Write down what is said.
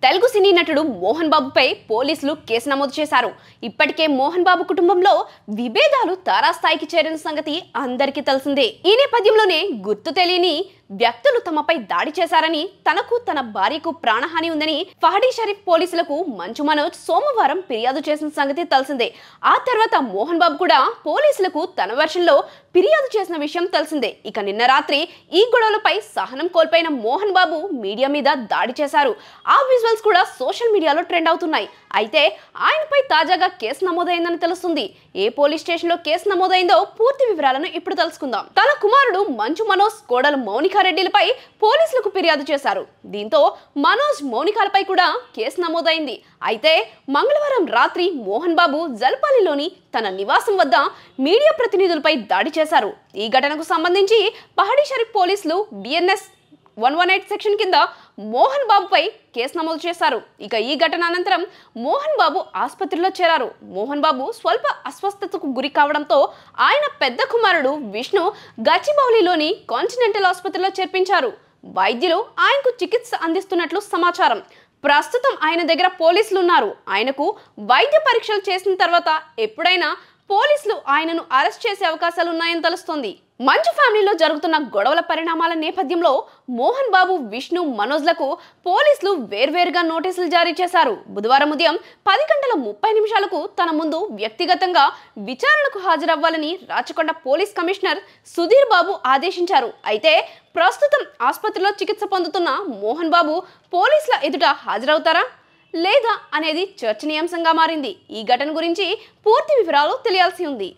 తెలుగు సినీ నటుడు మోహన్ బాబుపై పోలీసులు కేసు నమోదు చేశారు. ఇప్పటికే మోహన్ బాబు కుటుంబంలో విభేదాలు తారాస్థాయికి చేరిన సంగతి అందరికీ తెలిసిందే. ఈ నేపథ్యంలోనే గుర్తు తెలియని వ్యక్తులు తమపై దాడి చేశారని, తనకు తన భార్యకు ప్రాణహాని ఉందని ఫహడీ షరీఫ్ పోలీసులకు మంచు మనోజ్ సోమవారం ఫిర్యాదు చేసిన సంగతి తెలిసిందే. ఆ తర్వాత మోహన్ బాబు కూడా పోలీసులకు తన వెర్షన్లో ఫిర్యాదు చేసిన విషయం తెలిసిందే. ఇక నిన్న రాత్రి ఈ గొడవలపై సహనం కోల్పోయిన మోహన్ బాబు మీడియా మీద దాడి చేశారు. ఆ విజువల్స్ కూడా సోషల్ మీడియాలో ట్రెండ్ అవుతున్నాయి. అయితే ఆయనపై తాజాగా కేసు నమోదైందని తెలుస్తుంది. ఏ పోలీస్ స్టేషన్లో కేసు నమోదైందో పూర్తి వివరాలను ఇప్పుడు తెలుసుకుందాం. తన కుమారుడు మంచు మనోజ్ కోడలు మౌనికా రెడ్డిలపై పోలీసులకు ఫిర్యాదు చేశారు. దీంతో మనోజ్ మౌనికాలపై కూడా కేసు నమోదైంది. అయితే మంగళవారం రాత్రి మోహన్ బాబు జల్పాలిలోని తన నివాసం వద్ద మీడియా ప్రతినిధులపై దాడి చేశారు. ఈ ఘటనకు సంబంధించి పహడీ షరీఫ్ పోలీసులు బిఎన్ఎస్ 118 సెక్షన్ కింద మోహన్ బాబుపై కేసు నమోదు చేశారు. ఇక ఈ ఘటన అనంతరం మోహన్ బాబు ఆసుపత్రిలో చేరారు. మోహన్ బాబు స్వల్ప అస్వస్థతకు గురి కావడంతో ఆయన పెద్ద కుమారుడు విష్ణు గచ్చిబౌలిలోని కాంటినెంటల్ ఆసుపత్రిలో చేర్పించారు. వైద్యులు ఆయనకు చికిత్స అందిస్తున్నట్లు సమాచారం. ప్రస్తుతం ఆయన దగ్గర పోలీసులు ఉన్నారు. ఆయనకు వైద్య పరీక్షలు చేసిన తర్వాత ఎప్పుడైనా పోలీసులు ఆయనను అరెస్ట్ చేసే అవకాశాలు ఉన్నాయని తెలుస్తోంది. మంచు ఫ్యామిలీలో జరుగుతున్న గొడవల పరిణామాల నేపథ్యంలో మోహన్ బాబు, విష్ణు, మనోజ్లకు పోలీసులు వేర్వేరుగా నోటీసులు జారీ చేశారు. బుధవారం ఉదయం 10:30 తన ముందు వ్యక్తిగతంగా విచారణకు హాజరవ్వాలని రాచకొండ పోలీస్ కమిషనర్ సుధీర్ బాబు ఆదేశించారు. అయితే ప్రస్తుతం ఆసుపత్రిలో చికిత్స పొందుతున్న మోహన్ బాబు పోలీసుల ఎదుట హాజరవుతారా లేదా అనేది చర్చనీయాంశంగా మారింది. ఈ ఘటన గురించి పూర్తి వివరాలు తెలియాల్సి ఉంది.